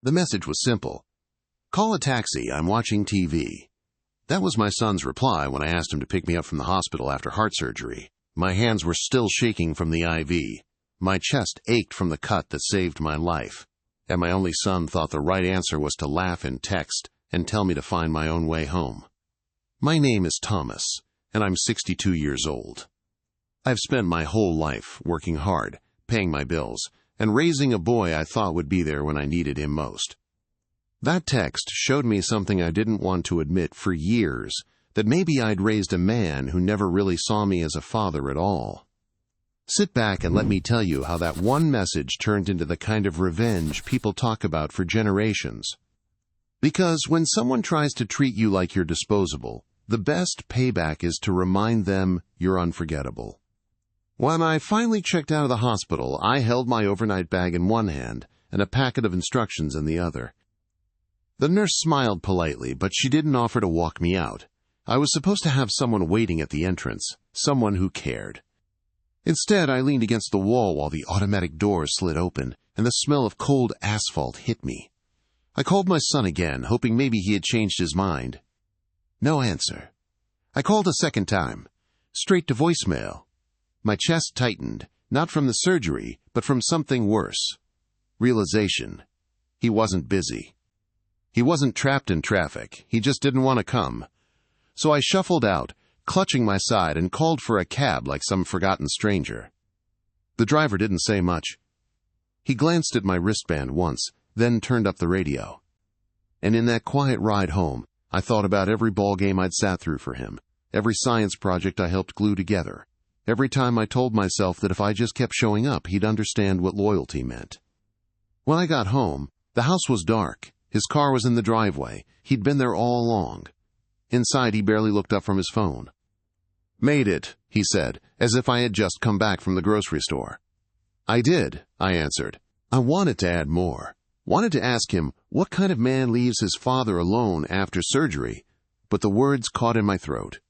The message was simple. "Call a taxi, I'm watching TV." That was my son's reply when I asked him to pick me up from the hospital after heart surgery. My hands were still shaking from the IV. My chest ached from the cut that saved my life. And my only son thought the right answer was to laugh and text and tell me to find my own way home. My name is Thomas, and I'm 62 years old. I've spent my whole life working hard, paying my bills, and raising a boy I thought would be there when I needed him most. That text showed me something I didn't want to admit for years, that maybe I'd raised a man who never really saw me as a father at all. Sit back and let me tell you how that one message turned into the kind of revenge people talk about for generations. Because when someone tries to treat you like you're disposable, the best payback is to remind them you're unforgettable. When I finally checked out of the hospital, I held my overnight bag in one hand and a packet of instructions in the other. The nurse smiled politely, but she didn't offer to walk me out. I was supposed to have someone waiting at the entrance, someone who cared. Instead, I leaned against the wall while the automatic doors slid open and the smell of cold asphalt hit me. I called my son again, hoping maybe he had changed his mind. No answer. I called a second time, straight to voicemail. My chest tightened, not from the surgery, but from something worse. Realization. He wasn't busy. He wasn't trapped in traffic. He just didn't want to come. So I shuffled out, clutching my side, and called for a cab like some forgotten stranger. The driver didn't say much. He glanced at my wristband once, then turned up the radio. And in that quiet ride home, I thought about every ball game I'd sat through for him, every science project I helped glue together, every time I told myself that if I just kept showing up, he'd understand what loyalty meant. When I got home, the house was dark. His car was in the driveway. He'd been there all along. Inside, he barely looked up from his phone. "Made it," he said, as if I had just come back from the grocery store. "I did," I answered. I wanted to add more. Wanted to ask him what kind of man leaves his father alone after surgery, but the words caught in my throat.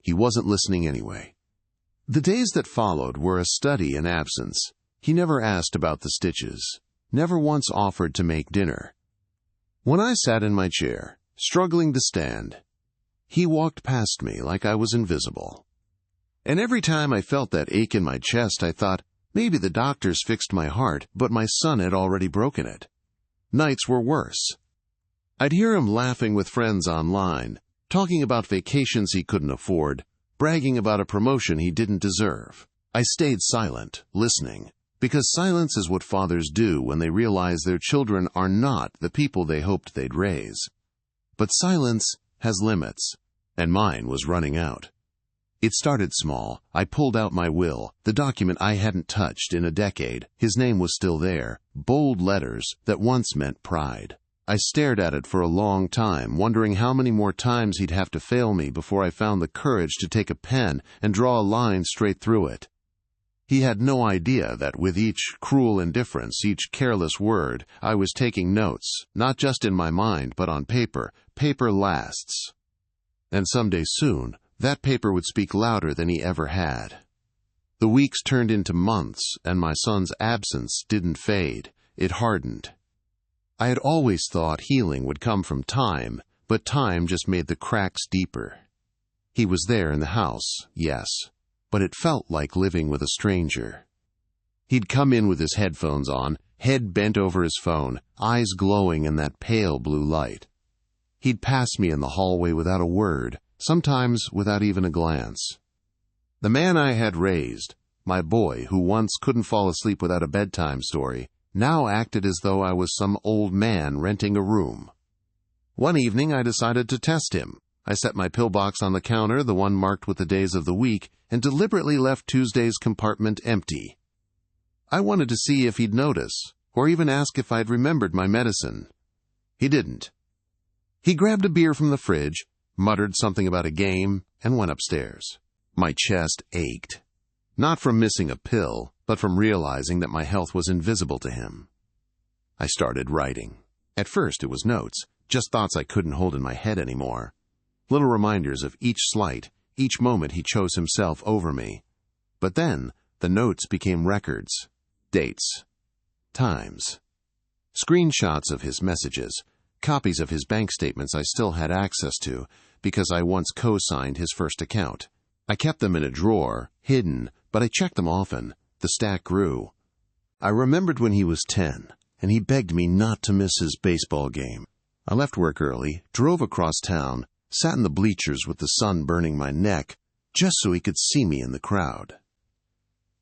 He wasn't listening anyway. The days that followed were a study in absence. He never asked about the stitches, never once offered to make dinner. When I sat in my chair, struggling to stand, he walked past me like I was invisible. And every time I felt that ache in my chest, I thought, maybe the doctors fixed my heart, but my son had already broken it. Nights were worse. I'd hear him laughing with friends online, talking about vacations he couldn't afford, bragging about a promotion he didn't deserve. I stayed silent, listening, because silence is what fathers do when they realize their children are not the people they hoped they'd raise. But silence has limits, and mine was running out. It started small. I pulled out my will, the document I hadn't touched in a decade. His name was still there, bold letters that once meant pride. I stared at it for a long time, wondering how many more times he'd have to fail me before I found the courage to take a pen and draw a line straight through it. He had no idea that with each cruel indifference, each careless word, I was taking notes, not just in my mind, but on paper. Paper lasts. And someday soon, that paper would speak louder than he ever had. The weeks turned into months, and my son's absence didn't fade. It hardened. I had always thought healing would come from time, but time just made the cracks deeper. He was there in the house, yes, but it felt like living with a stranger. He'd come in with his headphones on, head bent over his phone, eyes glowing in that pale blue light. He'd pass me in the hallway without a word, sometimes without even a glance. The man I had raised, my boy who once couldn't fall asleep without a bedtime story, now acted as though I was some old man renting a room. One evening I decided to test him. I set my pillbox on the counter, the one marked with the days of the week, and deliberately left Tuesday's compartment empty. I wanted to see if he'd notice, or even ask if I'd remembered my medicine. He didn't. He grabbed a beer from the fridge, muttered something about a game, and went upstairs. My chest ached. Not from missing a pill, but from realizing that my health was invisible to him. I started writing. At first it was notes, just thoughts I couldn't hold in my head anymore. Little reminders of each slight, each moment he chose himself over me. But then, the notes became records, dates, times. Screenshots of his messages, copies of his bank statements I still had access to because I once co-signed his first account. I kept them in a drawer, hidden, but I checked them often. The stack grew. I remembered when he was 10, and he begged me not to miss his baseball game. I left work early, drove across town, sat in the bleachers with the sun burning my neck, just so he could see me in the crowd.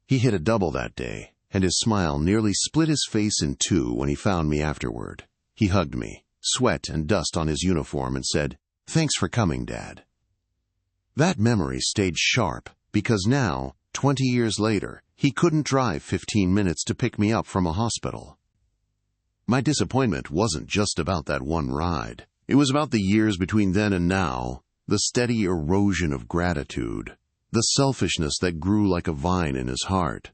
He hit a double that day, and his smile nearly split his face in two when he found me afterward. He hugged me, sweat and dust on his uniform, and said, "Thanks for coming, Dad." That memory stayed sharp because now, 20 years later, he couldn't drive 15 minutes to pick me up from a hospital. My disappointment wasn't just about that one ride. It was about the years between then and now, the steady erosion of gratitude, the selfishness that grew like a vine in his heart.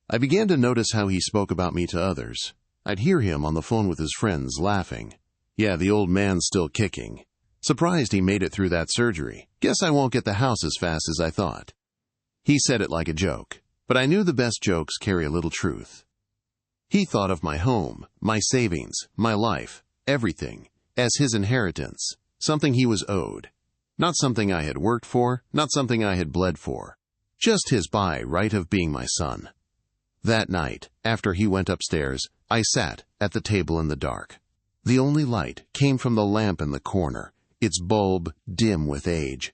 I began to notice how he spoke about me to others. I'd hear him on the phone with his friends laughing. "Yeah, the old man's still kicking. Surprised he made it through that surgery. Guess I won't get the house as fast as I thought." He said it like a joke, but I knew the best jokes carry a little truth. He thought of my home, my savings, my life, everything, as his inheritance, something he was owed. Not something I had worked for, not something I had bled for. Just his by right of being my son. That night, after he went upstairs, I sat at the table in the dark. The only light came from the lamp in the corner, its bulb dim with age.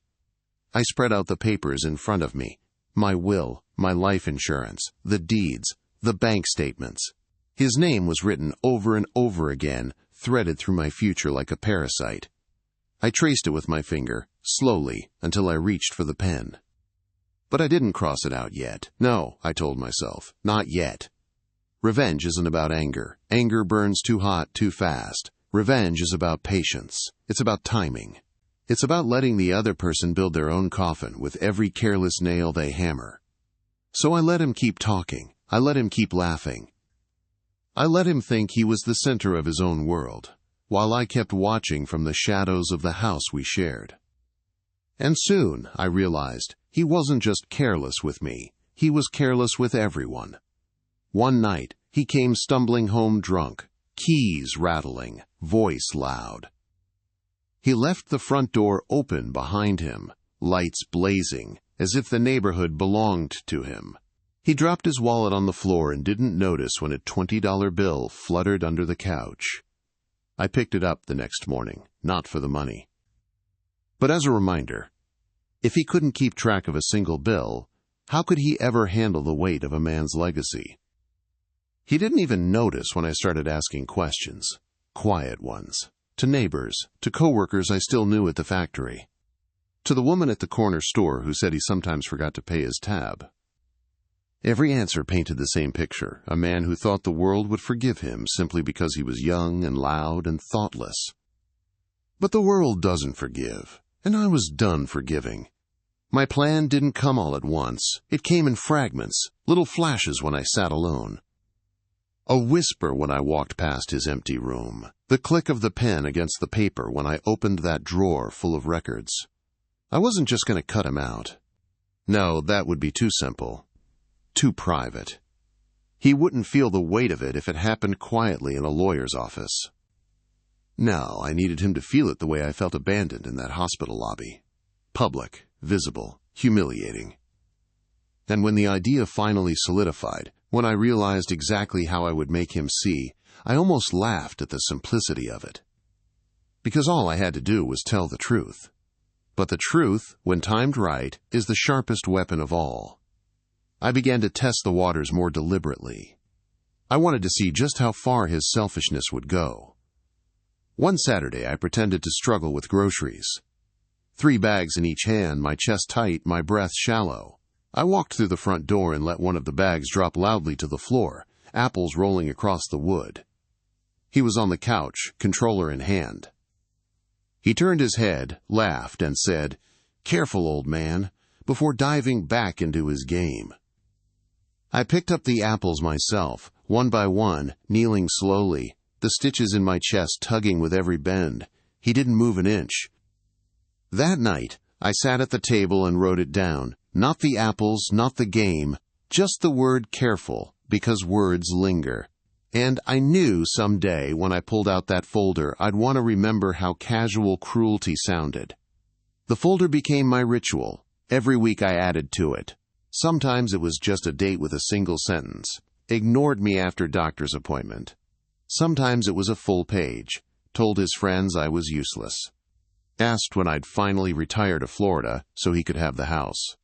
I spread out the papers in front of me, my will, my life insurance, the deeds, the bank statements. His name was written over and over again, threaded through my future like a parasite. I traced it with my finger, slowly, until I reached for the pen. But I didn't cross it out yet. No, I told myself, not yet. Revenge isn't about anger. Anger burns too hot, too fast. Revenge is about patience. It's about timing. It's about letting the other person build their own coffin with every careless nail they hammer. So I let him keep talking. I let him keep laughing. I let him think he was the center of his own world, while I kept watching from the shadows of the house we shared. And soon, I realized, he wasn't just careless with me, he was careless with everyone. One night, he came stumbling home drunk, keys rattling, voice loud. He left the front door open behind him, lights blazing, as if the neighborhood belonged to him. He dropped his wallet on the floor and didn't notice when a $20 bill fluttered under the couch. I picked it up the next morning, not for the money, but as a reminder. If he couldn't keep track of a single bill, how could he ever handle the weight of a man's legacy? He didn't even notice when I started asking questions, quiet ones, to neighbors, to coworkers I still knew at the factory, to the woman at the corner store who said he sometimes forgot to pay his tab. Every answer painted the same picture, a man who thought the world would forgive him simply because he was young and loud and thoughtless. But the world doesn't forgive, and I was done forgiving. My plan didn't come all at once. It came in fragments, little flashes when I sat alone. A whisper when I walked past his empty room, the click of the pen against the paper when I opened that drawer full of records. I wasn't just going to cut him out. No, that would be too simple. Too private. He wouldn't feel the weight of it if it happened quietly in a lawyer's office. No, I needed him to feel it the way I felt abandoned in that hospital lobby. Public, visible, humiliating. And when the idea finally solidified, when I realized exactly how I would make him see, I almost laughed at the simplicity of it. Because all I had to do was tell the truth. But the truth, when timed right, is the sharpest weapon of all. I began to test the waters more deliberately. I wanted to see just how far his selfishness would go. One Saturday, I pretended to struggle with groceries. 3 bags in each hand, my chest tight, my breath shallow. I walked through the front door and let one of the bags drop loudly to the floor, apples rolling across the wood. He was on the couch, controller in hand. He turned his head, laughed, and said, "Careful, old man," before diving back into his game. I picked up the apples myself, one by one, kneeling slowly, the stitches in my chest tugging with every bend. He didn't move an inch. That night, I sat at the table and wrote it down. Not the apples, not the game, just the word careful, because words linger. And I knew someday when I pulled out that folder, I'd want to remember how casual cruelty sounded. The folder became my ritual. Every week I added to it. Sometimes it was just a date with a single sentence. Ignored me after doctor's appointment. Sometimes it was a full page. Told his friends I was useless. Asked when I'd finally retire to Florida so he could have the house.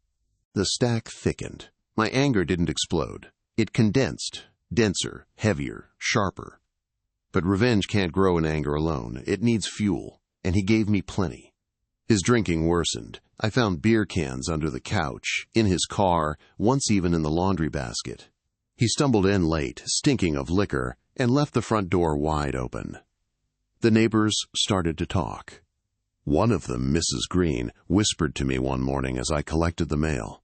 The stack thickened. My anger didn't explode. It condensed. Denser, heavier, sharper. But revenge can't grow in anger alone. It needs fuel. And he gave me plenty. His drinking worsened. I found beer cans under the couch, in his car, once even in the laundry basket. He stumbled in late, stinking of liquor, and left the front door wide open. The neighbors started to talk. One of them, Mrs. Green, whispered to me one morning as I collected the mail.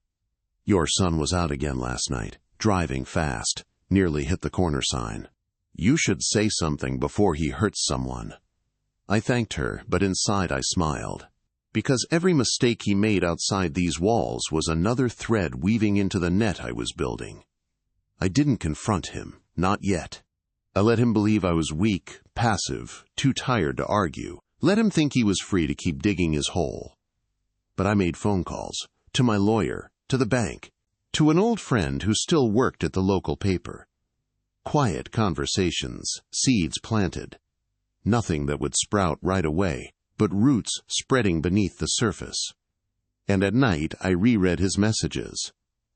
"Your son was out again last night, driving fast, nearly hit the corner sign. You should say something before he hurts someone." I thanked her, but inside I smiled. Because every mistake he made outside these walls was another thread weaving into the net I was building. I didn't confront him, not yet. I let him believe I was weak, passive, too tired to argue. Let him think he was free to keep digging his hole. But I made phone calls, to my lawyer, to the bank, to an old friend who still worked at the local paper. Quiet conversations, seeds planted. Nothing that would sprout right away, but roots spreading beneath the surface. And at night I reread his messages.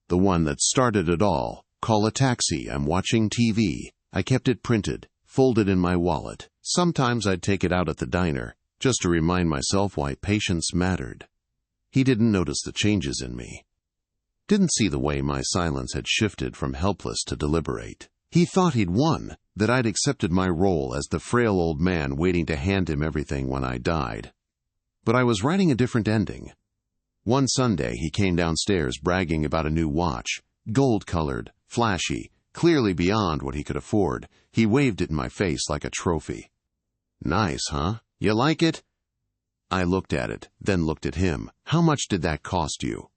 The one that started it all, "Call a taxi, I'm watching TV." I kept it printed, folded in my wallet. Sometimes I'd take it out at the diner, just to remind myself why patience mattered. He didn't notice the changes in me. Didn't see the way my silence had shifted from helpless to deliberate. He thought he'd won, that I'd accepted my role as the frail old man waiting to hand him everything when I died. But I was writing a different ending. One Sunday he came downstairs bragging about a new watch, gold-colored, flashy, clearly beyond what he could afford. He waved it in my face like a trophy. "Nice, huh? You like it?" I looked at it, then looked at him. "How much did that cost you?"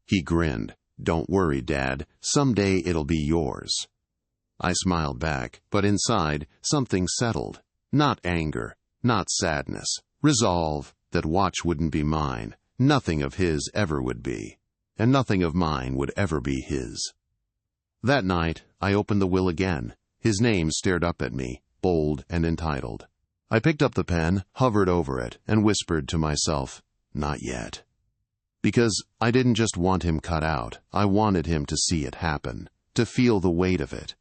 He grinned. "Don't worry, Dad. Someday it'll be yours." I smiled back, but inside, something settled. Not anger, not sadness. Resolve that watch wouldn't be mine. Nothing of his ever would be. And nothing of mine would ever be his. That night, I opened the will again. His name stared up at me, bold and entitled. I picked up the pen, hovered over it, and whispered to myself, "Not yet." Because I didn't just want him cut out. I wanted him to see it happen, to feel the weight of it.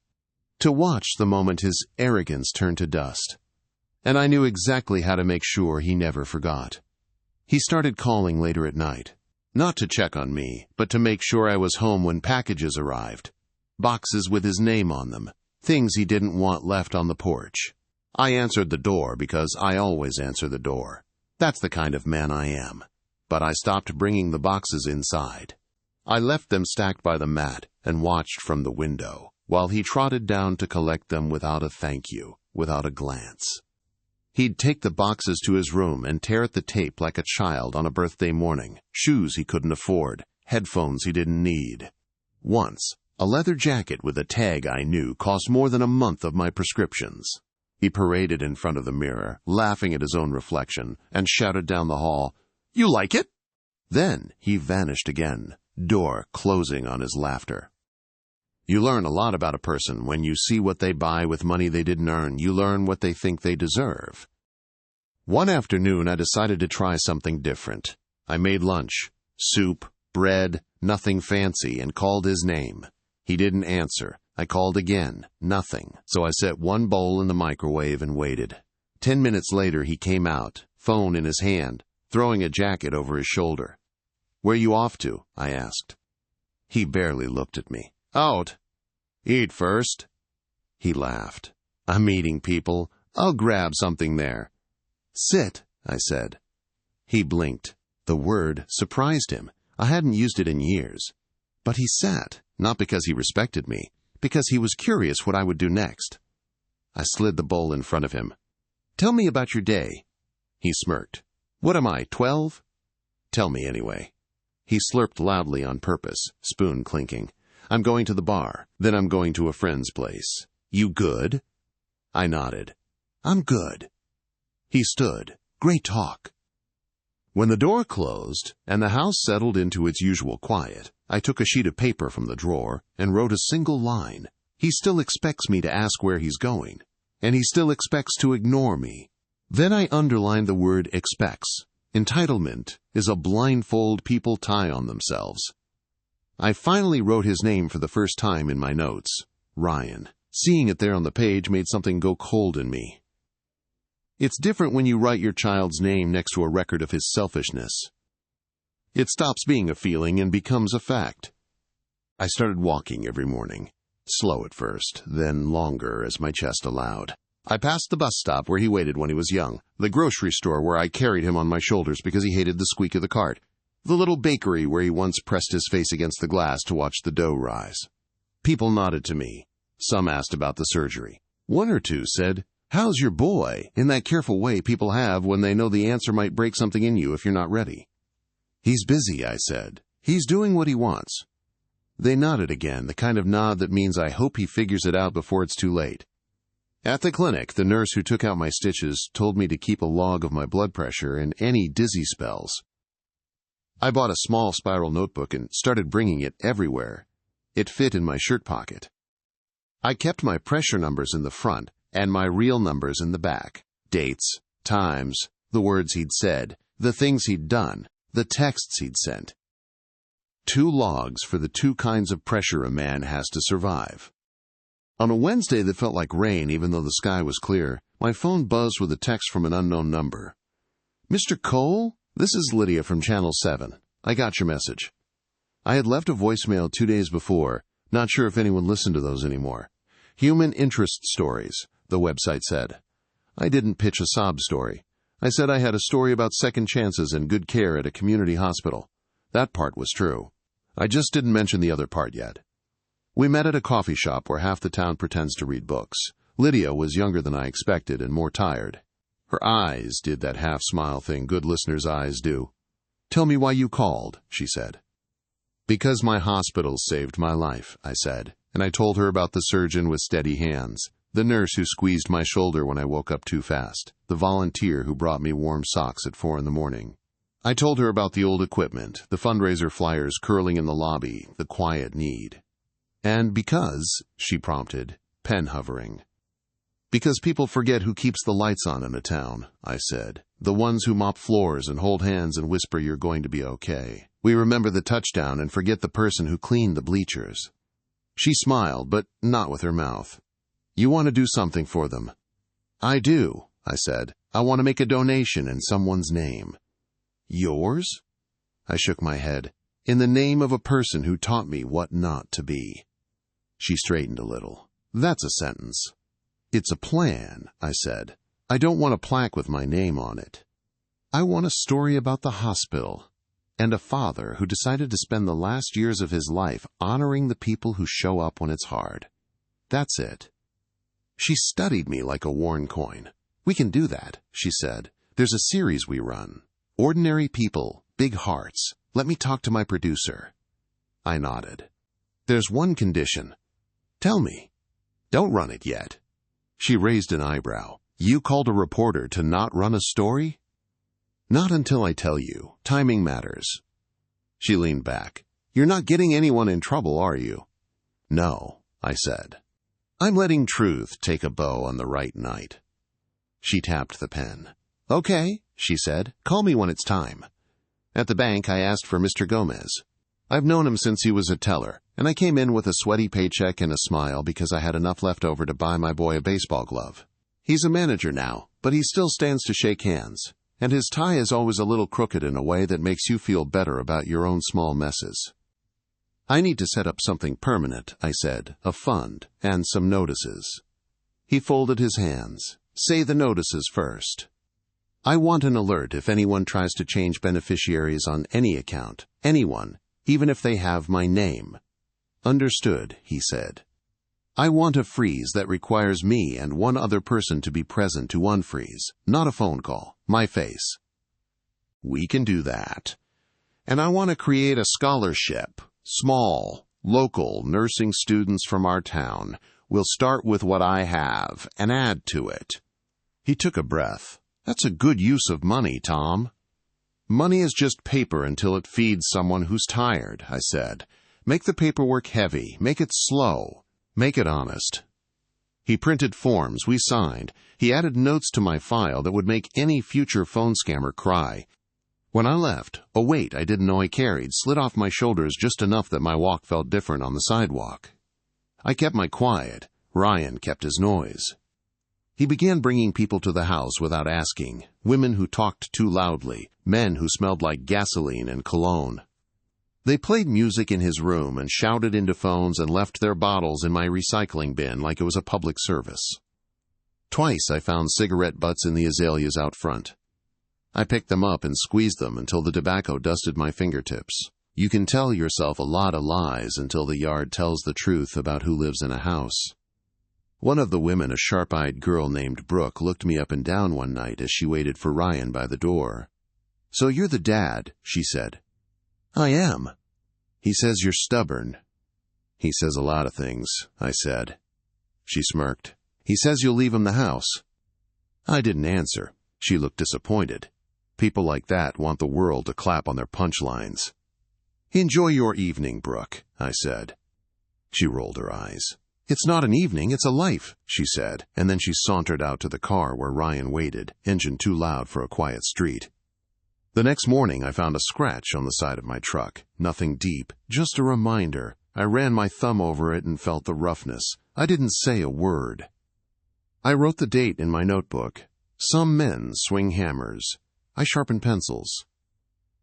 To watch the moment his arrogance turned to dust. And I knew exactly how to make sure he never forgot. He started calling later at night. Not to check on me, but to make sure I was home when packages arrived. Boxes with his name on them. Things he didn't want left on the porch. I answered the door because I always answer the door. That's the kind of man I am. But I stopped bringing the boxes inside. I left them stacked by the mat and watched from the window, while he trotted down to collect them without a thank you, without a glance. He'd take the boxes to his room and tear at the tape like a child on a birthday morning, shoes he couldn't afford, headphones he didn't need. Once, a leather jacket with a tag I knew cost more than a month of my prescriptions. He paraded in front of the mirror, laughing at his own reflection, and shouted down the hall, "You like it?" Then he vanished again, door closing on his laughter. You learn a lot about a person when you see what they buy with money they didn't earn. You learn what they think they deserve. One afternoon, I decided to try something different. I made lunch, soup, bread, nothing fancy, and called his name. He didn't answer. I called again, nothing. So I set one bowl in the microwave and waited. 10 minutes later, he came out, phone in his hand, throwing a jacket over his shoulder. "Where you off to?" I asked. He barely looked at me. "Out. Eat first." He laughed. "I'm eating, people. I'll grab something there." "Sit," I said. He blinked. The word surprised him. I hadn't used it in years. But he sat, not because he respected me, because he was curious what I would do next. I slid the bowl in front of him. "Tell me about your day." He smirked. "What am I, 12? "Tell me anyway." He slurped loudly on purpose, spoon clinking. "I'm going to the bar. Then I'm going to a friend's place." "You good?" I nodded. I'm good. He stood. Great talk. When the door closed and the house settled into its usual quiet, I took a sheet of paper from the drawer and wrote a single line. He still expects me to ask where he's going, and he still expects to ignore me. Then I underlined the word expects. Entitlement is a blindfold people tie on themselves. I finally wrote his name for the first time in my notes, Ryan. Seeing it there on the page made something go cold in me. It's different when you write your child's name next to a record of his selfishness. It stops being a feeling and becomes a fact. I started walking every morning, slow at first, then longer as my chest allowed. I passed the bus stop where he waited when he was young, the grocery store where I carried him on my shoulders because he hated the squeak of the cart, the little bakery where he once pressed his face against the glass to watch the dough rise. People nodded to me. Some asked about the surgery. One or two said, "How's your boy?" in that careful way people have when they know the answer might break something in you if you're not ready. "He's busy," I said. "He's doing what he wants." They nodded again, the kind of nod that means I hope he figures it out before it's too late. At the clinic, the nurse who took out my stitches told me to keep a log of my blood pressure and any dizzy spells. I bought a small spiral notebook and started bringing it everywhere. It fit in my shirt pocket. I kept my pressure numbers in the front and my real numbers in the back. Dates, times, the words he'd said, the things he'd done, the texts he'd sent. 2 logs for the 2 kinds of pressure a man has to survive. On a Wednesday that felt like rain even though the sky was clear, my phone buzzed with a text from an unknown number. "Mr. Cole? This is Lydia from Channel 7. I got your message." I had left a voicemail 2 days before, not sure if anyone listened to those anymore. Human interest stories, the website said. I didn't pitch a sob story. I said I had a story about second chances and good care at a community hospital. That part was true. I just didn't mention the other part yet. We met at a coffee shop where half the town pretends to read books. Lydia was younger than I expected and more tired. Her eyes did that half-smile thing good listeners' eyes do. "Tell me why you called," she said. "Because my hospital saved my life," I said, and I told her about the surgeon with steady hands, the nurse who squeezed my shoulder when I woke up too fast, the volunteer who brought me warm socks at 4 a.m. I told her about the old equipment, the fundraiser flyers curling in the lobby, the quiet need. "And because," she prompted, pen hovering. "Because people forget who keeps the lights on in a town," I said. "The ones who mop floors and hold hands and whisper you're going to be okay. We remember the touchdown and forget the person who cleaned the bleachers." She smiled, but not with her mouth. "You want to do something for them." "I do," I said. "I want to make a donation in someone's name." "Yours?" I shook my head. "In the name of a person who taught me what not to be." She straightened a little. "That's a sentence." "It's a plan," I said. "I don't want a plaque with my name on it. I want a story about the hospital and a father who decided to spend the last years of his life honoring the people who show up when it's hard. That's it." She studied me like a worn coin. "We can do that," she said. "There's a series we run. Ordinary people, big hearts. Let me talk to my producer." I nodded. "There's one condition." "Tell me." "Don't run it yet." She raised an eyebrow. "You called a reporter to not run a story?" "Not until I tell you. Timing matters." She leaned back. "You're not getting anyone in trouble, are you?" "No," I said. "I'm letting truth take a bow on the right night." She tapped the pen. "Okay," she said. "Call me when it's time." At the bank, I asked for Mr. Gomez. I've known him since he was a teller, and I came in with a sweaty paycheck and a smile because I had enough left over to buy my boy a baseball glove. He's a manager now, but he still stands to shake hands, and his tie is always a little crooked in a way that makes you feel better about your own small messes. "I need to set up something permanent," I said, "a fund, and some notices." He folded his hands. "Say the notices first." "I want an alert if anyone tries to change beneficiaries on any account, anyone, even if they have my name." "Understood," he said. "I want a freeze that requires me and one other person to be present to unfreeze, not a phone call, my face." "We can do that. And I want to create a scholarship, small, local nursing students from our town. We'll start with what I have and add to it." He took a breath. "That's a good use of money, Tom." "Money is just paper until it feeds someone who's tired," I said. "Make the paperwork heavy. Make it slow. Make it honest." He printed forms we signed. He added notes to my file that would make any future phone scammer cry. When I left, a weight I didn't know I carried slid off my shoulders just enough that my walk felt different on the sidewalk. I kept my quiet. Ryan kept his noise. He began bringing people to the house without asking, women who talked too loudly, men who smelled like gasoline and cologne. They played music in his room and shouted into phones and left their bottles in my recycling bin like it was a public service. Twice I found cigarette butts in the azaleas out front. I picked them up and squeezed them until the tobacco dusted my fingertips. You can tell yourself a lot of lies until the yard tells the truth about who lives in a house. One of the women, a sharp-eyed girl named Brooke, looked me up and down one night as she waited for Ryan by the door. "So you're the dad," she said. "I am." "He says you're stubborn." "He says a lot of things," I said. She smirked. "He says you'll leave him the house." I didn't answer. She looked disappointed. People like that want the world to clap on their punchlines. "Enjoy your evening, Brooke," I said. She rolled her eyes. "It's not an evening, it's a life," she said, and then she sauntered out to the car where Ryan waited, engine too loud for a quiet street. The next morning I found a scratch on the side of my truck. Nothing deep, just a reminder. I ran my thumb over it and felt the roughness. I didn't say a word. I wrote the date in my notebook. Some men swing hammers. I sharpened pencils.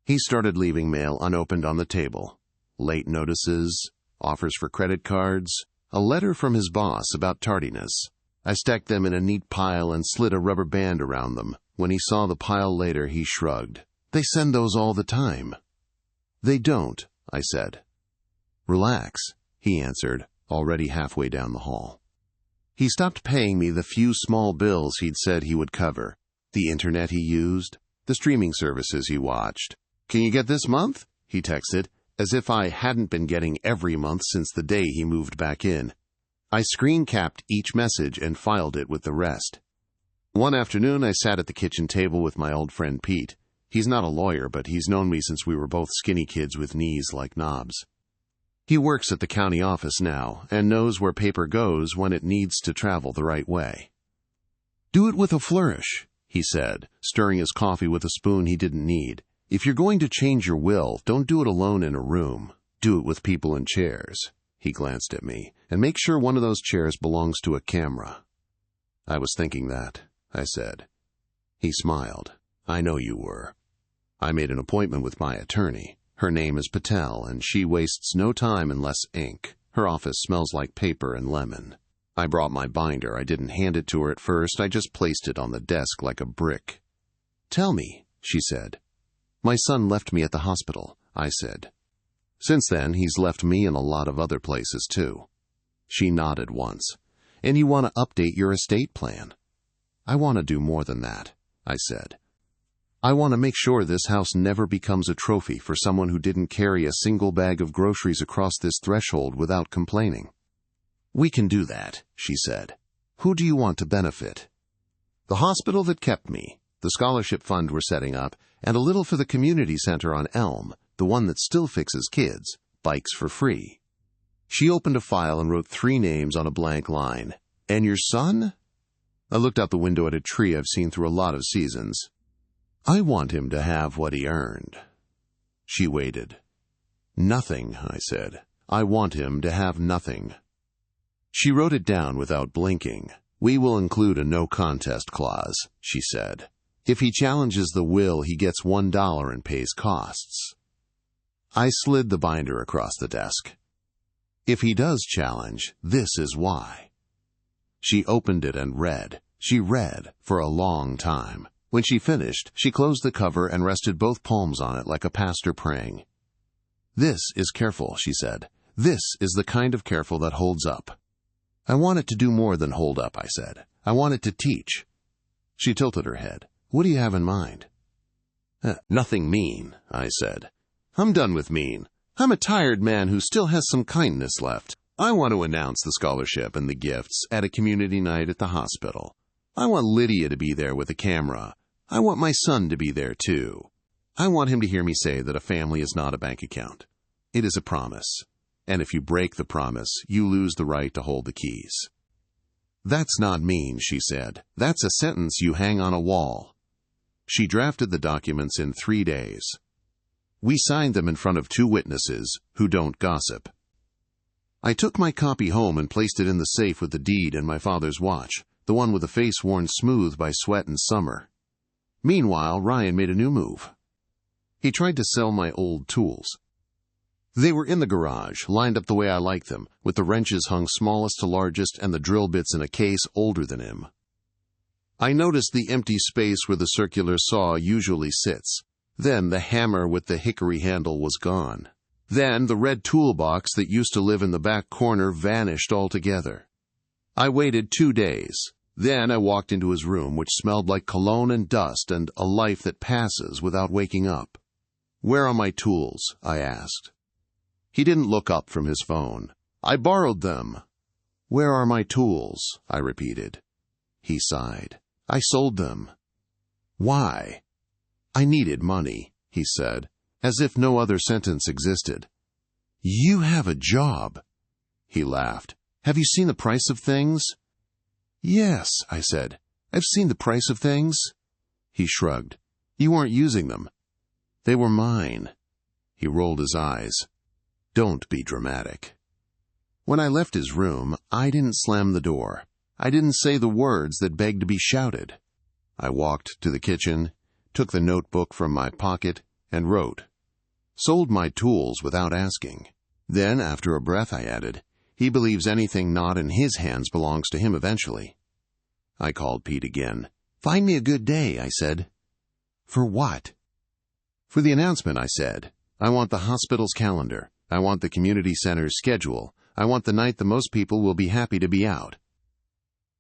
He started leaving mail unopened on the table. Late notices, offers for credit cards, a letter from his boss about tardiness. I stacked them in a neat pile and slid a rubber band around them. When he saw the pile later, he shrugged. "They send those all the time." "They don't," I said. "Relax," he answered, already halfway down the hall. He stopped paying me the few small bills he'd said he would cover. The internet he used, the streaming services he watched. "Can you get this month?" he texted, as if I hadn't been getting every month since the day he moved back in. I screen-capped each message and filed it with the rest. One afternoon I sat at the kitchen table with my old friend Pete. He's not a lawyer, but he's known me since we were both skinny kids with knees like knobs. He works at the county office now and knows where paper goes when it needs to travel the right way. "Do it with a flourish," he said, stirring his coffee with a spoon he didn't need. "If you're going to change your will, don't do it alone in a room. Do it with people in chairs." He glanced at me. "And make sure one of those chairs belongs to a camera." "I was thinking that," I said. He smiled. "I know you were." I made an appointment with my attorney. Her name is Patel, and she wastes no time and less ink. Her office smells like paper and lemon. I brought my binder. I didn't hand it to her at first. I just placed it on the desk like a brick. "Tell me," she said. "My son left me at the hospital," I said. "Since then, he's left me in a lot of other places, too." She nodded once. "And you want to update your estate plan?" "I want to do more than that," I said. "I want to make sure this house never becomes a trophy for someone who didn't carry a single bag of groceries across this threshold without complaining." "We can do that," she said. "Who do you want to benefit?" "The hospital that kept me, the scholarship fund we're setting up, and a little for the community center on Elm, the one that still fixes kids, bikes for free." She opened a file and wrote 3 names on a blank line. "And your son?" I looked out the window at a tree I've seen through a lot of seasons. "I want him to have what he earned." She waited. "Nothing," I said. "I want him to have nothing." She wrote it down without blinking. "We will include a no-contest clause," she said. "If he challenges the will, he gets $1 and pays costs." I slid the binder across the desk. "If he does challenge, this is why." She opened it and read. She read for a long time. When she finished, she closed the cover and rested both palms on it like a pastor praying. "This is careful," she said. "This is the kind of careful that holds up." "I want it to do more than hold up," I said. "I want it to teach." She tilted her head. "What do you have in mind?" Nothing mean," I said. "I'm done with mean. I'm a tired man who still has some kindness left. I want to announce the scholarship and the gifts at a community night at the hospital. I want Lydia to be there with a camera. I want my son to be there too. I want him to hear me say that a family is not a bank account. It is a promise. And if you break the promise, you lose the right to hold the keys. That's not mean, she said. That's a sentence you hang on a wall. She drafted the documents in 3 days. We signed them in front of 2 witnesses who don't gossip. I took my copy home and placed it in the safe with the deed and my father's watch, the one with a face worn smooth by sweat and summer. Meanwhile, Ryan made a new move. He tried to sell my old tools. They were in the garage, lined up the way I like them, with the wrenches hung smallest to largest and the drill bits in a case older than him. I noticed the empty space where the circular saw usually sits. Then the hammer with the hickory handle was gone. Then the red toolbox that used to live in the back corner vanished altogether. I waited 2 days. Then I walked into his room, which smelled like cologne and dust and a life that passes without waking up. "Where are my tools?" I asked. He didn't look up from his phone. "I borrowed them." "Where are my tools?" I repeated. He sighed. "I sold them." "Why?" "I needed money," he said, as if no other sentence existed. "You have a job." He laughed. "Have you seen the price of things?" "Yes," I said. "I've seen the price of things." He shrugged. "You weren't using them." "They were mine." He rolled his eyes. "Don't be dramatic." When I left his room, I didn't slam the door. I didn't say the words that begged to be shouted. I walked to the kitchen, took the notebook from my pocket, and wrote. "Sold my tools without asking." Then, after a breath, I added, "He believes anything not in his hands belongs to him eventually." I called Pete again. "Find me a good day," I said. "For what?" "For the announcement," I said. "I want the hospital's calendar. I want the community center's schedule. I want the night the most people will be happy to be out."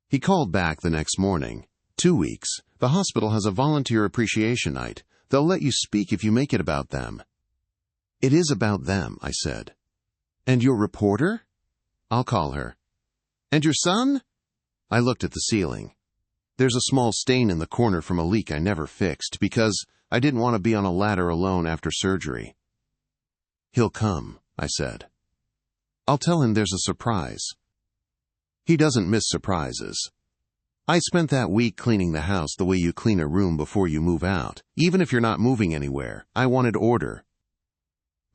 He called back the next morning. 2 weeks. The hospital has a volunteer appreciation night. They'll let you speak if you make it about them." "It is about them," I said. "And your reporter?" "I'll call her." "And your son?" I looked at the ceiling. "There's a small stain in the corner from a leak I never fixed because I didn't want to be on a ladder alone after surgery." "He'll come," I said. "I'll tell him there's a surprise." He doesn't miss surprises. I spent that week cleaning the house the way you clean a room before you move out. Even if you're not moving anywhere, I wanted order.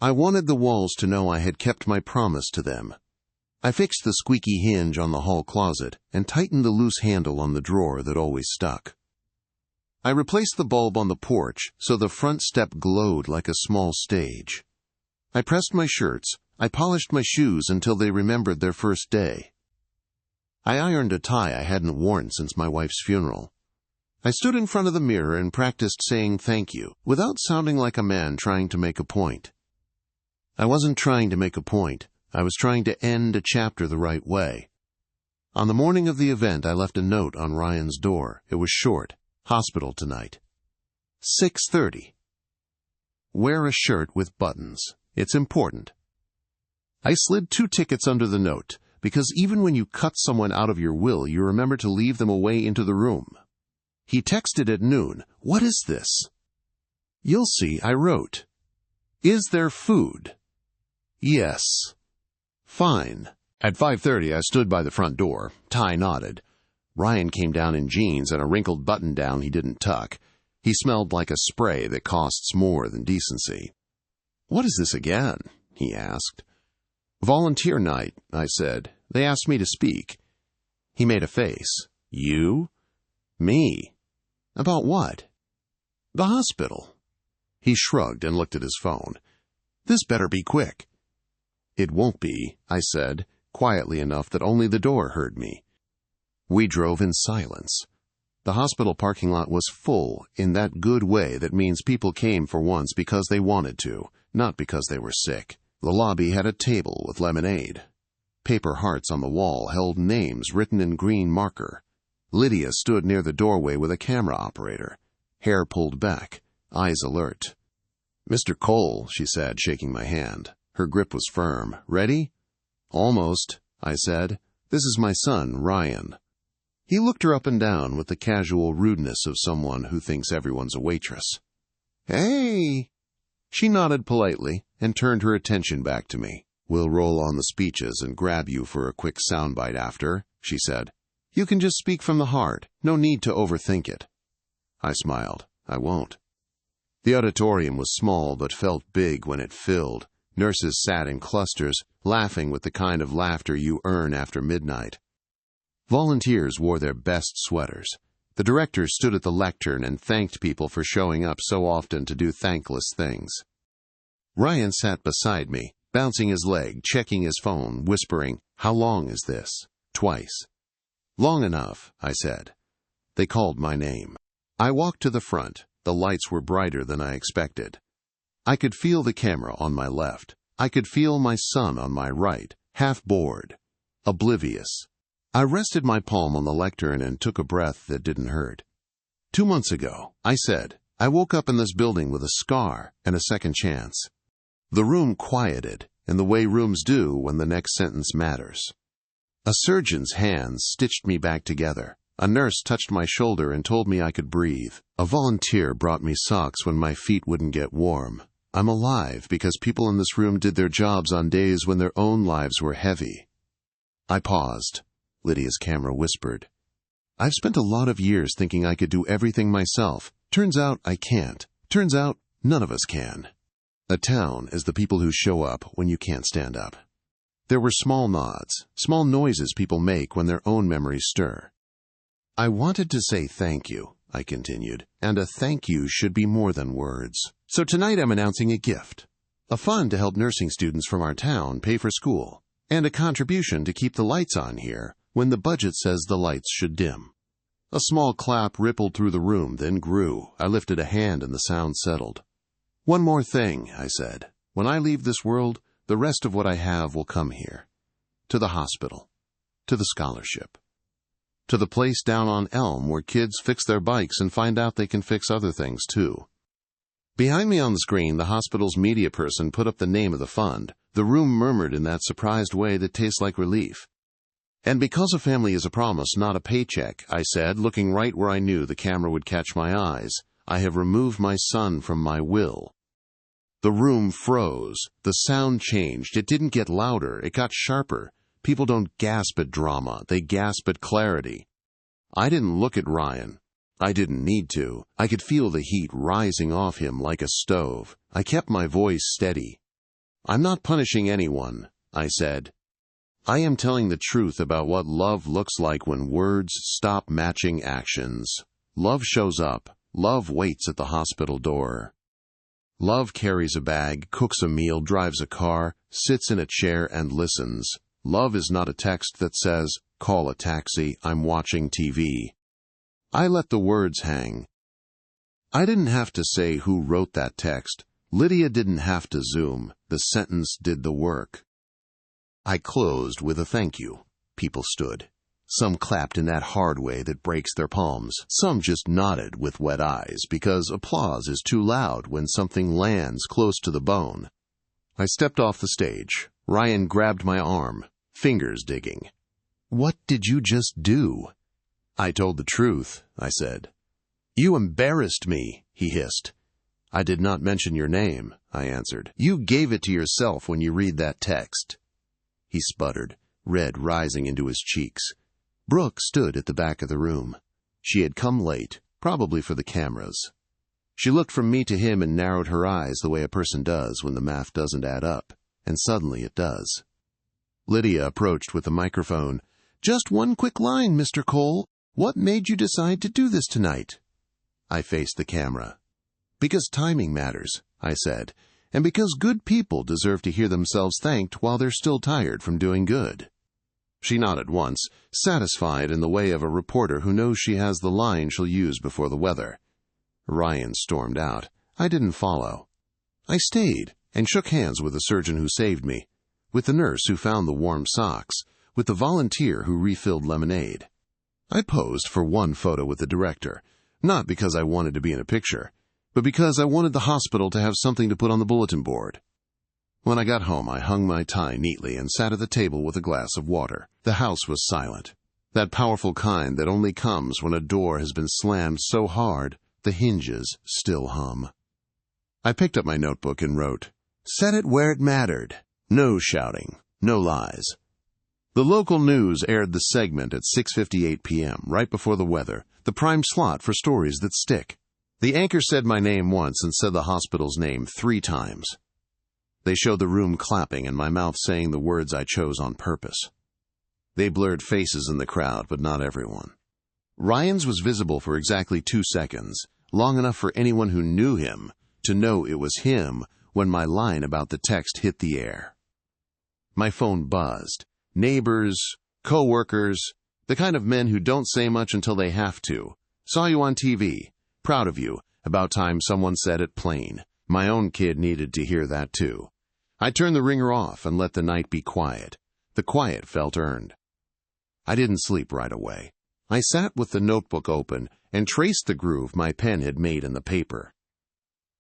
I wanted the walls to know I had kept my promise to them. I fixed the squeaky hinge on the hall closet and tightened the loose handle on the drawer that always stuck. I replaced the bulb on the porch so the front step glowed like a small stage. I pressed my shirts. I polished my shoes until they remembered their first day. I ironed a tie I hadn't worn since my wife's funeral. I stood in front of the mirror and practiced saying thank you, without sounding like a man trying to make a point. I wasn't trying to make a point. I was trying to end a chapter the right way. On the morning of the event, I left a note on Ryan's door. It was short. "Hospital tonight. 6:30. Wear a shirt with buttons. It's important." I slid 2 tickets under the note, because even when you cut someone out of your will, you remember to leave them away into the room. He texted at noon. "What is this?" "You'll see," I wrote. "Is there food?" "Yes." "Fine." At 5:30, I stood by the front door. Ty nodded. Ryan came down in jeans and a wrinkled button-down he didn't tuck. He smelled like a spray that costs more than decency. "What is this again?" he asked. "Volunteer night," I said. "They asked me to speak." He made a face. "You?" "Me." "About what?" "The hospital." He shrugged and looked at his phone. "This better be quick." "It won't be," I said, quietly enough that only the door heard me. We drove in silence. The hospital parking lot was full in that good way that means people came for once because they wanted to, not because they were sick. The lobby had a table with lemonade. Paper hearts on the wall held names written in green marker. Lydia stood near the doorway with a camera operator, hair pulled back, eyes alert. "Mr. Cole," she said, shaking my hand. Her grip was firm. "Ready?" Almost, I said. This is my son, Ryan. He looked her up and down with the casual rudeness of someone who thinks everyone's a waitress. Hey! She nodded politely and turned her attention back to me. We'll roll on the speeches and grab you for a quick soundbite after, she said. You can just speak from the heart. No need to overthink it. I smiled. I won't. The auditorium was small but felt big when it filled. Nurses sat in clusters, laughing with the kind of laughter you earn after midnight. Volunteers wore their best sweaters. The director stood at the lectern and thanked people for showing up so often to do thankless things. Ryan sat beside me, bouncing his leg, checking his phone, whispering, "How long is this?" Twice. "Long enough," I said. They called my name. I walked to the front. The lights were brighter than I expected. I could feel the camera on my left. I could feel my son on my right, half bored, oblivious. I rested my palm on the lectern and took a breath that didn't hurt. 2 months ago, I said, I woke up in this building with a scar and a second chance. The room quieted, in the way rooms do when the next sentence matters. A surgeon's hands stitched me back together. A nurse touched my shoulder and told me I could breathe. A volunteer brought me socks when my feet wouldn't get warm. I'm alive because people in this room did their jobs on days when their own lives were heavy. I paused. Lydia's camera whispered. I've spent a lot of years thinking I could do everything myself. Turns out I can't. Turns out none of us can. A town is the people who show up when you can't stand up. There were small nods, small noises people make when their own memories stir. I wanted to say thank you, I continued, and a thank you should be more than words. So tonight I'm announcing a gift. A fund to help nursing students from our town pay for school, and a contribution to keep the lights on here when the budget says the lights should dim. A small clap rippled through the room, then grew. I lifted a hand and the sound settled. One more thing, I said. When I leave this world, the rest of what I have will come here. To the hospital. To the scholarship. To the place down on Elm where kids fix their bikes and find out they can fix other things too. Behind me on the screen, the hospital's media person put up the name of the fund. The room murmured in that surprised way that tastes like relief. And because a family is a promise, not a paycheck, I said, looking right where I knew the camera would catch my eyes, I have removed my son from my will. The room froze. The sound changed. It didn't get louder. It got sharper. People don't gasp at drama. They gasp at clarity. I didn't look at Ryan. I didn't need to. I could feel the heat rising off him like a stove. I kept my voice steady. I'm not punishing anyone, I said. I am telling the truth about what love looks like when words stop matching actions. Love shows up. Love waits at the hospital door. Love carries a bag, cooks a meal, drives a car, sits in a chair and listens. Love is not a text that says, "Call a taxi, I'm watching TV." I let the words hang. I didn't have to say who wrote that text. Lydia didn't have to zoom. The sentence did the work. I closed with a thank you. People stood. Some clapped in that hard way that breaks their palms. Some just nodded with wet eyes because applause is too loud when something lands close to the bone. I stepped off the stage. Ryan grabbed my arm, fingers digging. What did you just do? I told the truth, I said. You embarrassed me, he hissed. I did not mention your name, I answered. You gave it to yourself when you read that text. He sputtered, red rising into his cheeks. Brooke stood at the back of the room. She had come late, probably for the cameras. She looked from me to him and narrowed her eyes the way a person does when the math doesn't add up, and suddenly it does. Lydia approached with the microphone. Just one quick line, Mr. Cole. What made you decide to do this tonight? I faced the camera. Because timing matters, I said, and because good people deserve to hear themselves thanked while they're still tired from doing good. She nodded once, satisfied in the way of a reporter who knows she has the line she'll use before the weather. Ryan stormed out. I didn't follow. I stayed and shook hands with the surgeon who saved me, with the nurse who found the warm socks, with the volunteer who refilled lemonade. I posed for one photo with the director, not because I wanted to be in a picture, but because I wanted the hospital to have something to put on the bulletin board. When I got home, I hung my tie neatly and sat at the table with a glass of water. The house was silent. That powerful kind that only comes when a door has been slammed so hard the hinges still hum. I picked up my notebook and wrote, "Set it where it mattered. No shouting, no lies." The local news aired the segment at 6:58 p.m., right before the weather, the prime slot for stories that stick. The anchor said my name once and said the hospital's name 3 times. They showed the room clapping and my mouth saying the words I chose on purpose. They blurred faces in the crowd, but not everyone. Ryan's was visible for exactly 2 seconds, long enough for anyone who knew him to know it was him when my line about the text hit the air. My phone buzzed. Neighbors, co-workers, the kind of men who don't say much until they have to. Saw you on TV. Proud of you. About time someone said it plain. My own kid needed to hear that too. I turned the ringer off and let the night be quiet. The quiet felt earned. I didn't sleep right away. I sat with the notebook open and traced the groove my pen had made in the paper.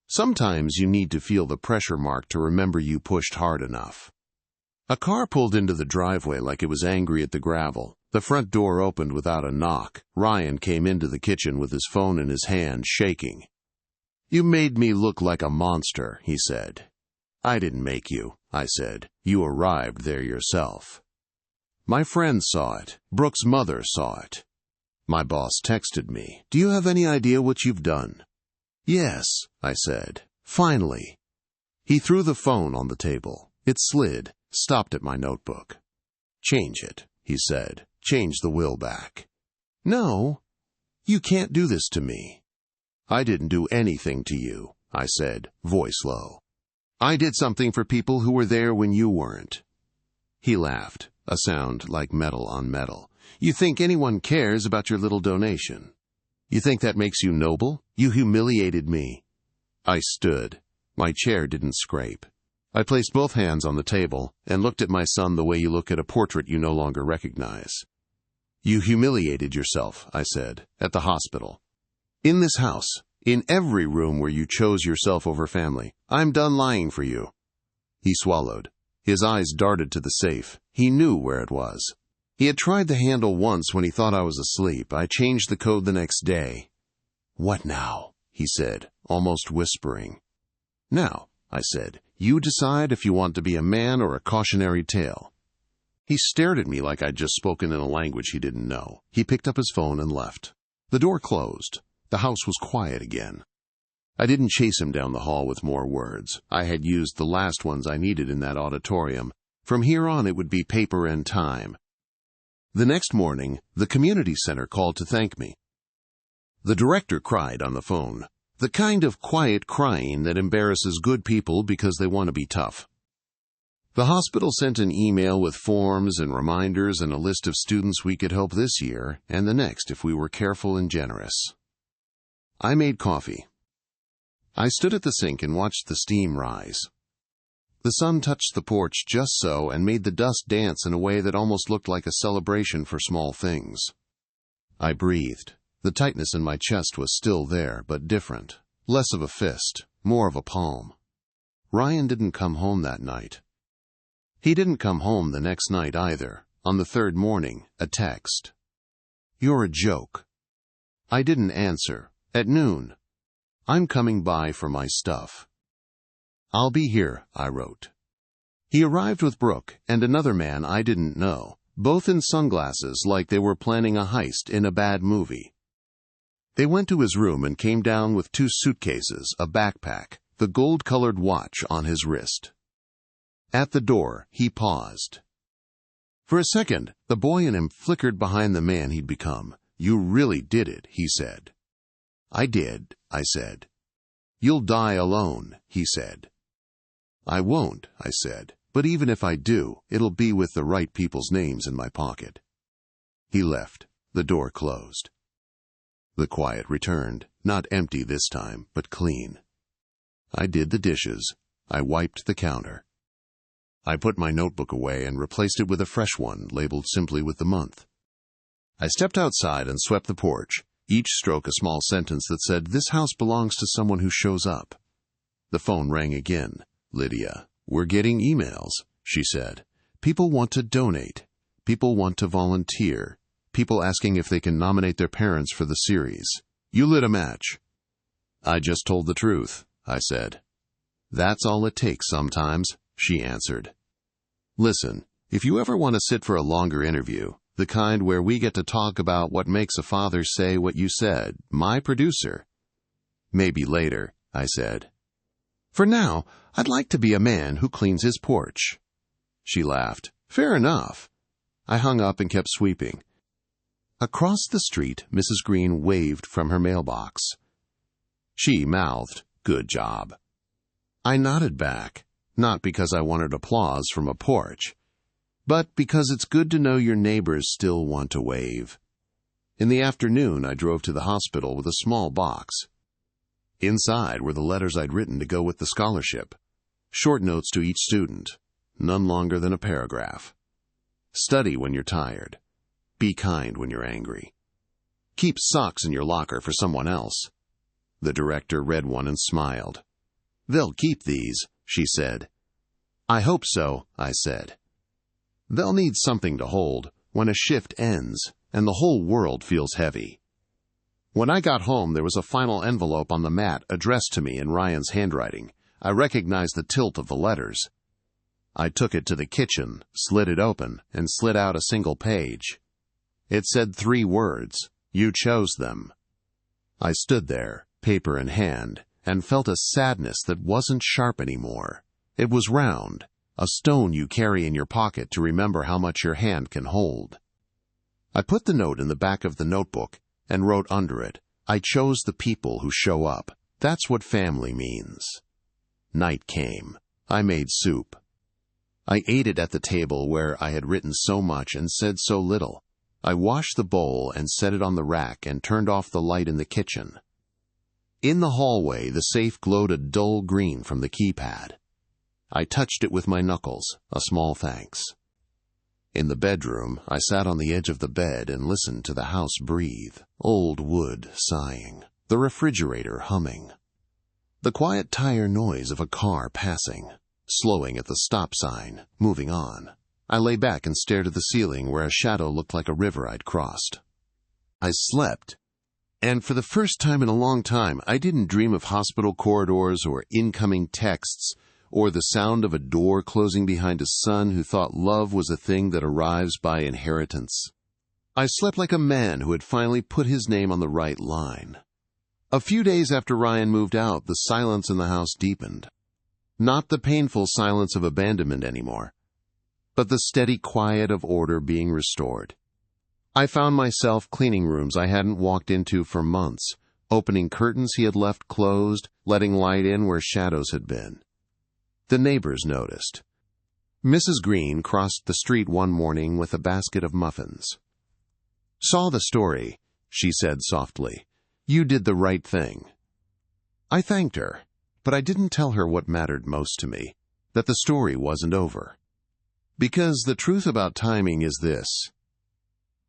Sometimes you need to feel the pressure mark to remember you pushed hard enough. A car pulled into the driveway like it was angry at the gravel. The front door opened without a knock. Ryan came into the kitchen with his phone in his hand, shaking. "You made me look like a monster," he said. "I didn't make you," I said. "You arrived there yourself." My friend saw it. Brooke's mother saw it. My boss texted me, "Do you have any idea what you've done?" "Yes," I said. "Finally." He threw the phone on the table. It slid, stopped at my notebook. "Change it," he said. "Change the will back." "No, you can't do this to me." "I didn't do anything to you," I said, voice low. "I did something for people who were there when you weren't." He laughed, a sound like metal on metal. "You think anyone cares about your little donation? You think that makes you noble? You humiliated me." I stood. My chair didn't scrape. I placed both hands on the table and looked at my son the way you look at a portrait you no longer recognize. "You humiliated yourself," I said, "at the hospital. In this house, in every room where you chose yourself over family. I'm done lying for you." He swallowed. His eyes darted to the safe. He knew where it was. He had tried the handle once when he thought I was asleep. I changed the code the next day. "What now?" he said, almost whispering. "Now," I said, "you decide if you want to be a man or a cautionary tale." He stared at me like I'd just spoken in a language he didn't know. He picked up his phone and left. The door closed. The house was quiet again. I didn't chase him down the hall with more words. I had used the last ones I needed in that auditorium. From here on it would be paper and time. The next morning, the community center called to thank me. The director cried on the phone. The kind of quiet crying that embarrasses good people because they want to be tough. The hospital sent an email with forms and reminders and a list of students we could help this year and the next if we were careful and generous. I made coffee. I stood at the sink and watched the steam rise. The sun touched the porch just so and made the dust dance in a way that almost looked like a celebration for small things. I breathed. The tightness in my chest was still there, but different. Less of a fist, more of a palm. Ryan didn't come home that night. He didn't come home the next night either. On the third morning, a text. "You're a joke." I didn't answer. At noon. "I'm coming by for my stuff." "I'll be here," I wrote. He arrived with Brooke and another man I didn't know, both in sunglasses like they were planning a heist in a bad movie. They went to his room and came down with 2 suitcases, a backpack, the gold-colored watch on his wrist. At the door, he paused. For a second, the boy in him flickered behind the man he'd become. "You really did it," he said. "I did," I said. "You'll die alone," he said. "I won't," I said, "but even if I do, it'll be with the right people's names in my pocket." He left. The door closed. The quiet returned, not empty this time, but clean. I did the dishes. I wiped the counter. I put my notebook away and replaced it with a fresh one, labeled simply with the month. I stepped outside and swept the porch, each stroke a small sentence that said, "This house belongs to someone who shows up." The phone rang again. "Lydia, "We're getting emails," she said. "People want to donate. People want to volunteer. People asking if they can nominate their parents for the series. You lit a match." "I just told the truth," I said. "That's all it takes sometimes," she answered. "Listen, if you ever want to sit for a longer interview, the kind where we get to talk about what makes a father say what you said, my producer." "Maybe later," I said. "For now, I'd like to be a man who cleans his porch." She laughed. "Fair enough." I hung up and kept sweeping. Across the street, Mrs. Green waved from her mailbox. She mouthed, "Good job." I nodded back, not because I wanted applause from a porch, but because it's good to know your neighbors still want to wave. In the afternoon, I drove to the hospital with a small box. Inside were the letters I'd written to go with the scholarship. Short notes to each student, none longer than a paragraph. Study when you're tired. Be kind when you're angry. Keep socks in your locker for someone else. The director read one and smiled. "They'll keep these," she said. "I hope so," I said. "They'll need something to hold when a shift ends and the whole world feels heavy." When I got home, there was a final envelope on the mat addressed to me in Ryan's handwriting. I recognized the tilt of the letters. I took it to the kitchen, slid it open, and slid out a single page. It said 3 words. You chose them. I stood there, paper in hand, and felt a sadness that wasn't sharp anymore. It was round, a stone you carry in your pocket to remember how much your hand can hold. I put the note in the back of the notebook and wrote under it, "I chose the people who show up. That's what family means." Night came. I made soup. I ate it at the table where I had written so much and said so little. I washed the bowl and set it on the rack and turned off the light in the kitchen. In the hallway, the safe glowed a dull green from the keypad. I touched it with my knuckles, a small thanks. In the bedroom, I sat on the edge of the bed and listened to the house breathe, old wood sighing, the refrigerator humming, the quiet tire noise of a car passing, slowing at the stop sign, moving on. I lay back and stared at the ceiling where a shadow looked like a river I'd crossed. I slept. And for the first time in a long time, I didn't dream of hospital corridors or incoming texts or the sound of a door closing behind a son who thought love was a thing that arrives by inheritance. I slept like a man who had finally put his name on the right line. A few days after Ryan moved out, the silence in the house deepened. Not the painful silence of abandonment anymore, but the steady quiet of order being restored. I found myself cleaning rooms I hadn't walked into for months, opening curtains he had left closed, letting light in where shadows had been. The neighbors noticed. Mrs. Green crossed the street one morning with a basket of muffins. "Saw the story," she said softly. "You did the right thing." I thanked her, but I didn't tell her what mattered most to me, that the story wasn't over. Because the truth about timing is this.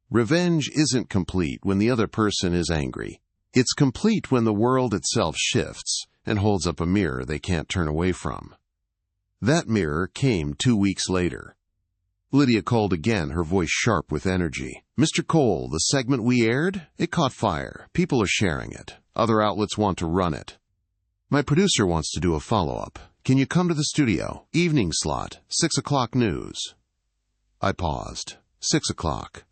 Revenge isn't complete when the other person is angry. It's complete when the world itself shifts and holds up a mirror they can't turn away from. That mirror came 2 weeks later. Lydia called again, her voice sharp with energy. "Mr. Cole, the segment we aired? It caught fire. People are sharing it. Other outlets want to run it. My producer wants to do a follow-up. Can you come to the studio? Evening slot, 6 o'clock news." I paused. 6 o'clock.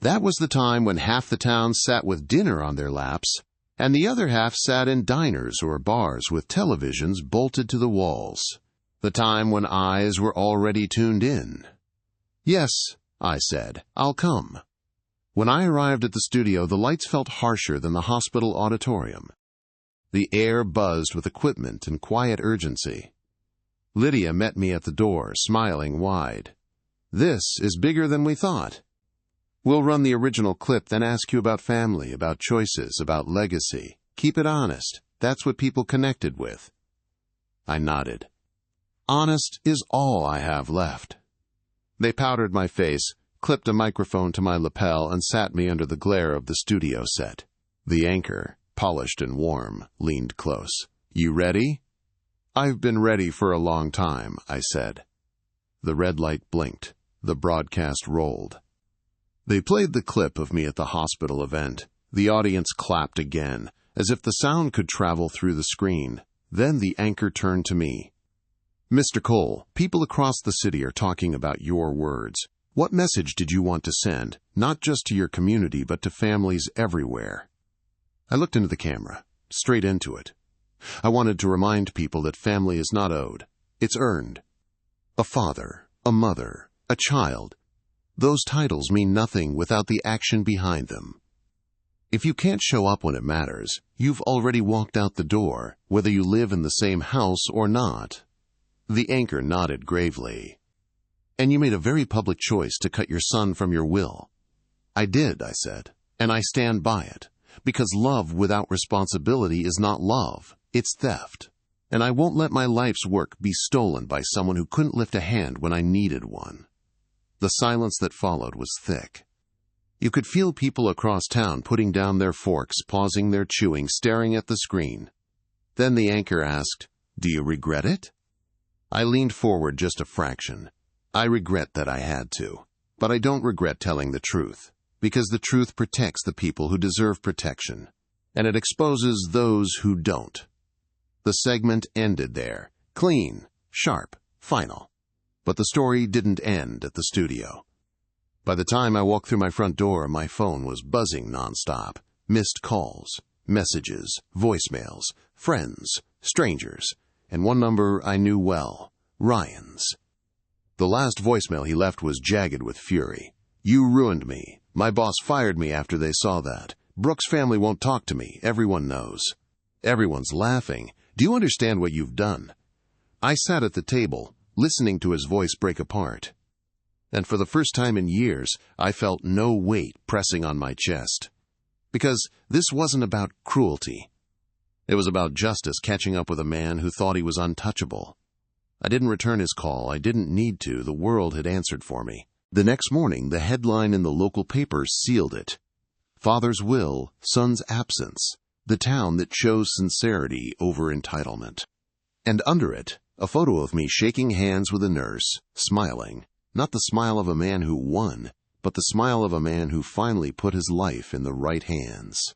That was the time when half the town sat with dinner on their laps, and the other half sat in diners or bars with televisions bolted to the walls. The time when eyes were already tuned in. "Yes," I said, "I'll come." When I arrived at the studio, the lights felt harsher than the hospital auditorium. The air buzzed with equipment and quiet urgency. Lydia met me at the door, smiling wide. "This is bigger than we thought. We'll run the original clip, then ask you about family, about choices, about legacy. Keep it honest. That's what people connected with." I nodded. Honest is all I have left. They powdered my face, clipped a microphone to my lapel, and sat me under the glare of the studio set. The anchor, polished and warm, leaned close. "You ready?" "I've been ready for a long time," I said. The red light blinked. The broadcast rolled. They played the clip of me at the hospital event. The audience clapped again, as if the sound could travel through the screen. Then the anchor turned to me. "Mr. Cole, people across the city are talking about your words. What message did you want to send, not just to your community, but to families everywhere?" I looked into the camera, straight into it. I wanted to remind people that family is not owed. It's earned. A father, a mother, a child. Those titles mean nothing without the action behind them. If you can't show up when it matters, you've already walked out the door, whether you live in the same house or not. The anchor nodded gravely. "And you made a very public choice to cut your son from your will." "I did," I said, "and I stand by it, because love without responsibility is not love, it's theft. And I won't let my life's work be stolen by someone who couldn't lift a hand when I needed one." The silence that followed was thick. You could feel people across town putting down their forks, pausing their chewing, staring at the screen. Then the anchor asked, "Do you regret it?" I leaned forward just a fraction. I regret that I had to, but I don't regret telling the truth, because the truth protects the people who deserve protection, and it exposes those who don't. The segment ended there, clean, sharp, final. But the story didn't end at the studio. By the time I walked through my front door, my phone was buzzing nonstop. Missed calls, messages, voicemails, friends, strangers, and one number I knew well, Ryan's. The last voicemail he left was jagged with fury. "You ruined me. My boss fired me after they saw that. Brooks' family won't talk to me. Everyone knows." Everyone's laughing. "Do you understand what you've done?" I sat at the table, listening to his voice break apart. And for the first time in years, I felt no weight pressing on my chest. Because this wasn't about cruelty. It was about justice catching up with a man who thought he was untouchable. I didn't return his call. I didn't need to. The world had answered for me. The next morning, the headline in the local paper sealed it. "Father's will, son's absence. The town that chose sincerity over entitlement." And under it, a photo of me shaking hands with a nurse, smiling. Not the smile of a man who won, but the smile of a man who finally put his life in the right hands.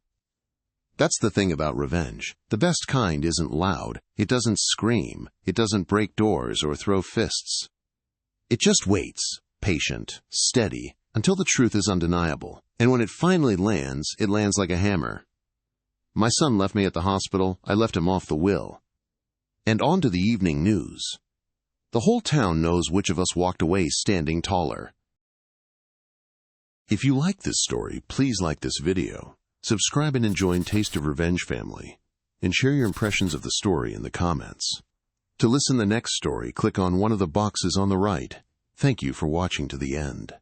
That's the thing about revenge. The best kind isn't loud. It doesn't scream. It doesn't break doors or throw fists. It just waits, patient, steady, until the truth is undeniable. And when it finally lands, it lands like a hammer. My son left me at the hospital. I left him off the will. And on to the evening news. The whole town knows which of us walked away standing taller. If you like this story, please like this video, subscribe and join Taste of Revenge family, and share your impressions of the story in the comments. To listen to the next story, click on one of the boxes on the right. Thank you for watching to the end.